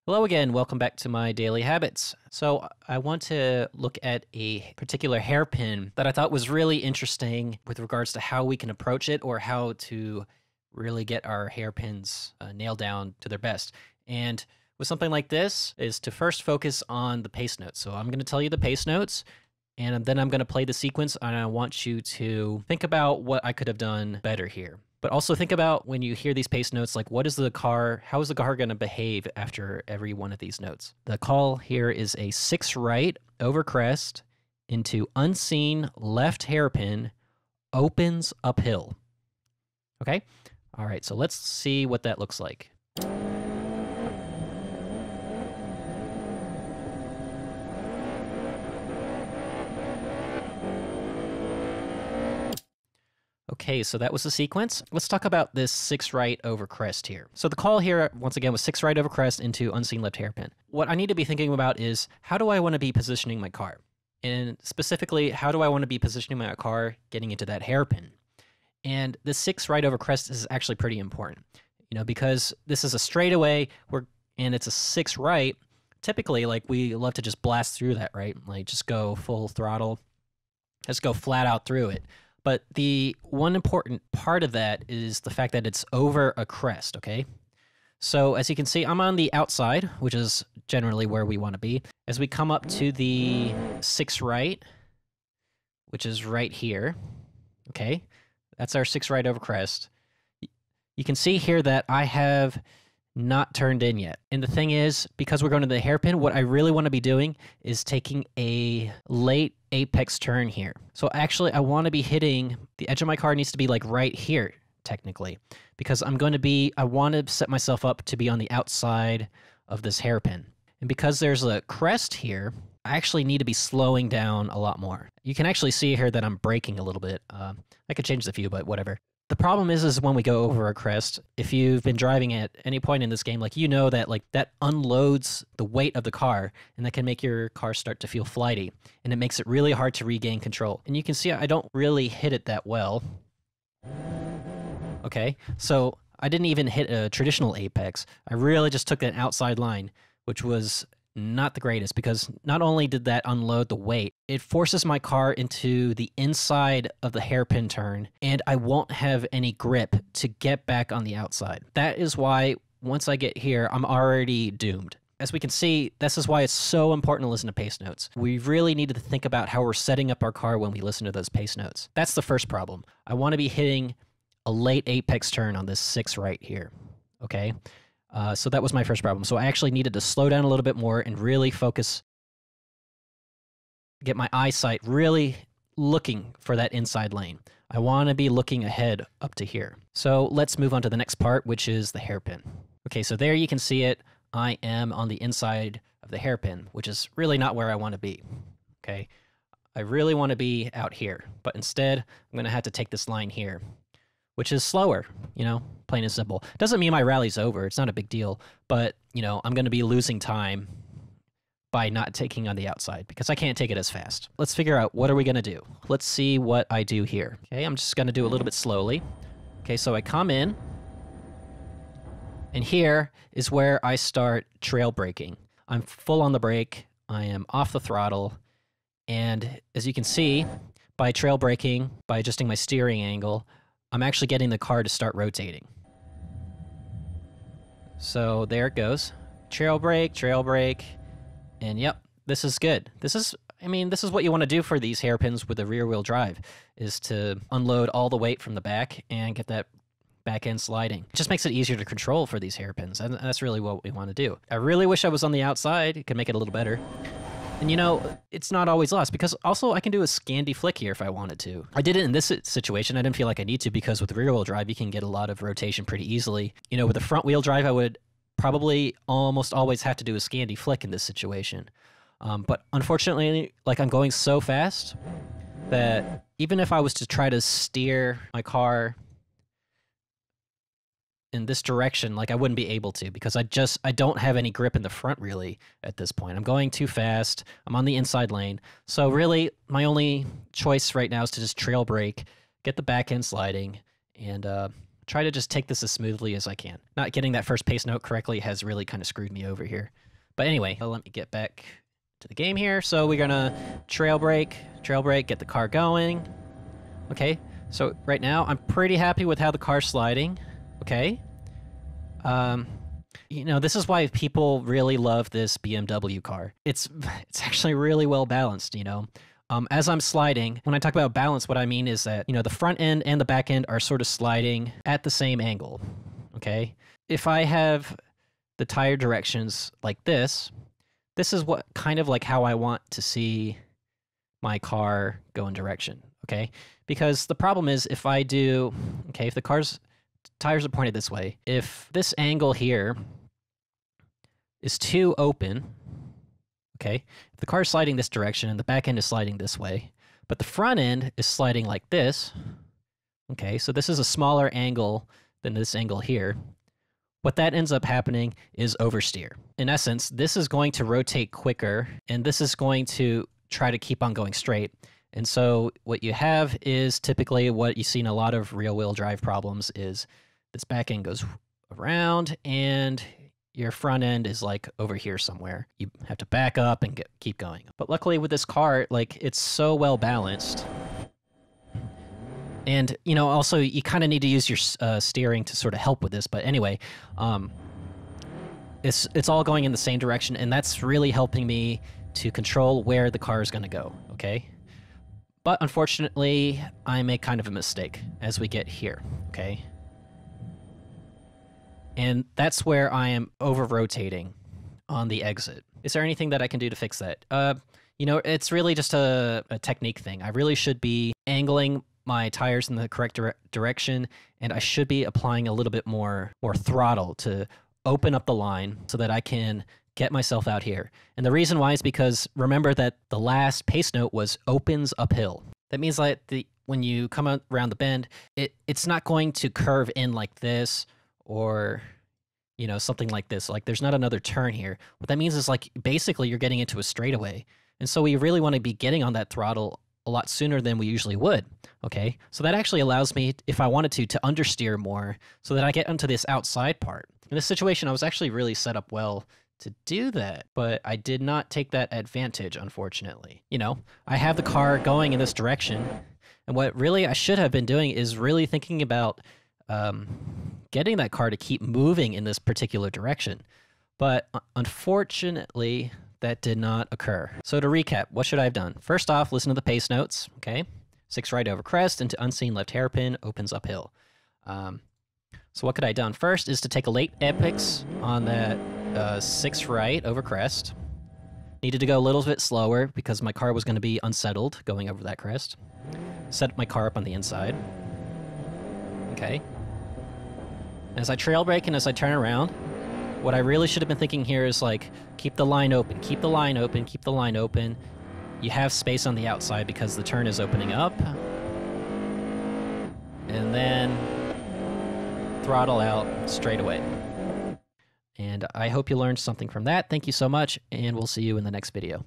Hello again, welcome back to my daily habits. So, I want to look at a particular hairpin that I thought was really interesting with regards to how we can approach it or how to really get our hairpins nailed down to their best. And with something like this, is to first focus on the pace notes. So, I'm going to tell you the pace notes and then I'm going to play the sequence and I want you to think about what I could have done better here. But also think about when you hear these pace notes, like how is the car going to behave after every one of these notes? The call here is a 6 right over crest into unseen left hairpin, opens uphill. Okay? All right, so let's see what that looks like. Okay, so that was the sequence. Let's talk about this 6 right over crest here. So the call here, once again, was 6 right over crest into unseen left hairpin. What I need to be thinking about is, how do I want to be positioning my car? And specifically, how do I want to be positioning my car getting into that hairpin? And the 6 right over crest is actually pretty important, because this is a straightaway, and it's a 6 right. Typically, like, we love to just blast through that, right? Like, just go full throttle, just go flat out through it. But the one important part of that is the fact that it's over a crest, okay? So as you can see, I'm on the outside, which is generally where we want to be. As we come up to the 6 right, which is right here, okay? That's our 6 right over crest. You can see here that I have not turned in yet. And the thing is, because we're going to the hairpin, what I really want to be doing is taking a late apex turn here. So actually, I want to be hitting, the edge of my car needs to be like right here, technically, because I want to set myself up to be on the outside of this hairpin. And because there's a crest here, I actually need to be slowing down a lot more. You can actually see here that I'm braking a little bit. I could change the view, but whatever. The problem is when we go over a crest, if you've been driving at any point in this game, that unloads the weight of the car, and that can make your car start to feel flighty, and it makes it really hard to regain control. And you can see I don't really hit it that well. Okay, so I didn't even hit a traditional apex. I really just took an outside line, which was not the greatest, because not only did that unload the weight, it forces my car into the inside of the hairpin turn, and I won't have any grip to get back on the outside. That is why once I get here, I'm already doomed. As we can see, this is why it's so important to listen to pace notes. We really need to think about how we're setting up our car when we listen to those pace notes. That's the first problem. I want to be hitting a late apex turn on this 6 right here, okay? So that was my first problem. So I actually needed to slow down a little bit more and really focus, get my eyesight really looking for that inside lane. I want to be looking ahead up to here. So let's move on to the next part, which is the hairpin. Okay, so there you can see it. I am on the inside of the hairpin, which is really not where I want to be. Okay, I really want to be out here, but instead I'm going to have to take this line here, which is slower, plain and simple. Doesn't mean my rally's over. It's not a big deal. But, I'm going to be losing time by not taking on the outside because I can't take it as fast. Let's figure out, what are we going to do? Let's see what I do here. Okay, I'm just going to do a little bit slowly. Okay, so I come in, and here is where I start trail braking. I'm full on the brake. I am off the throttle. And as you can see, by trail braking, by adjusting my steering angle, I'm actually getting the car to start rotating. So there it goes. Trail brake, and yep, this is good. This is what you want to do for these hairpins with a rear-wheel drive, is to unload all the weight from the back and get that back end sliding. It just makes it easier to control for these hairpins, and that's really what we want to do. I really wish I was on the outside. It could make it a little better. And it's not always lost, because also I can do a Scandi flick here if I wanted to. I did it in this situation. I didn't feel like I need to, because with rear wheel drive, you can get a lot of rotation pretty easily. With a front wheel drive, I would probably almost always have to do a Scandi flick in this situation. But unfortunately, I'm going so fast that even if I was to try to steer my car in this direction, I wouldn't be able to, because I don't have any grip in the front really at this point. I'm going too fast. I'm on the inside lane. So really, my only choice right now is to just trail brake, get the back end sliding, and Try to just take this as smoothly as I can. Not getting that first pace note correctly has really kind of screwed me over here. But anyway, let me get back to the game here. So we're gonna trail brake, get the car going. Okay, so right now I'm pretty happy with how the car's sliding. Okay. You know, this is why people really love this BMW car. It's actually really well balanced, you know. As I'm sliding, when I talk about balance, what I mean is that, you know, the front end and the back end are sort of sliding at the same angle, okay? If I have the tire directions like this is what kind of like how I want to see my car go in direction, okay? Because the problem is if I do, okay, if the tires are pointed this way, if this angle here is too open, okay, if the car is sliding this direction and the back end is sliding this way, but the front end is sliding like this, okay, so this is a smaller angle than this angle here, what that ends up happening is oversteer. In essence, this is going to rotate quicker, and this is going to try to keep on going straight. And so what you have is typically what you see in a lot of rear-wheel drive problems is this back end goes around and your front end is like over here somewhere. You have to back up and keep going. But luckily with this car, like it's so well balanced. And, you know, also you kind of need to use your steering to sort of help with this. But anyway, it's all going in the same direction, and that's really helping me to control where the car is going to go, okay? But unfortunately, I make kind of a mistake as we get here, okay? And that's where I am over-rotating on the exit. Is there anything that I can do to fix that? You know, it's really just a technique thing. I really should be angling my tires in the correct direction, and I should be applying a little bit more throttle to open up the line so that I can get myself out here. And the reason why is because remember that the last pace note was opens uphill. That means like when you come around the bend, it's not going to curve in like this or, you know, something like this. Like there's not another turn here. What that means is like basically you're getting into a straightaway. And so we really want to be getting on that throttle a lot sooner than we usually would, okay? So that actually allows me, if I wanted to understeer more so that I get onto this outside part. In this situation, I was actually really set up well to do that, but I did not take that advantage, unfortunately. You know, I have the car going in this direction, and what really I should have been doing is really thinking about getting that car to keep moving in this particular direction. But unfortunately, that did not occur. So to recap, what should I have done? First off, listen to the pace notes, okay? 6 right over crest into unseen left hairpin, opens uphill. So what could I have done? First is to take a late apex on that 6 right over crest. Needed to go a little bit slower because my car was going to be unsettled going over that crest. Set my car up on the inside. Okay. As I trail brake and as I turn around, what I really should have been thinking here is like, keep the line open, keep the line open, keep the line open. You have space on the outside because the turn is opening up. And then throttle out straight away. And I hope you learned something from that. Thank you so much, and we'll see you in the next video.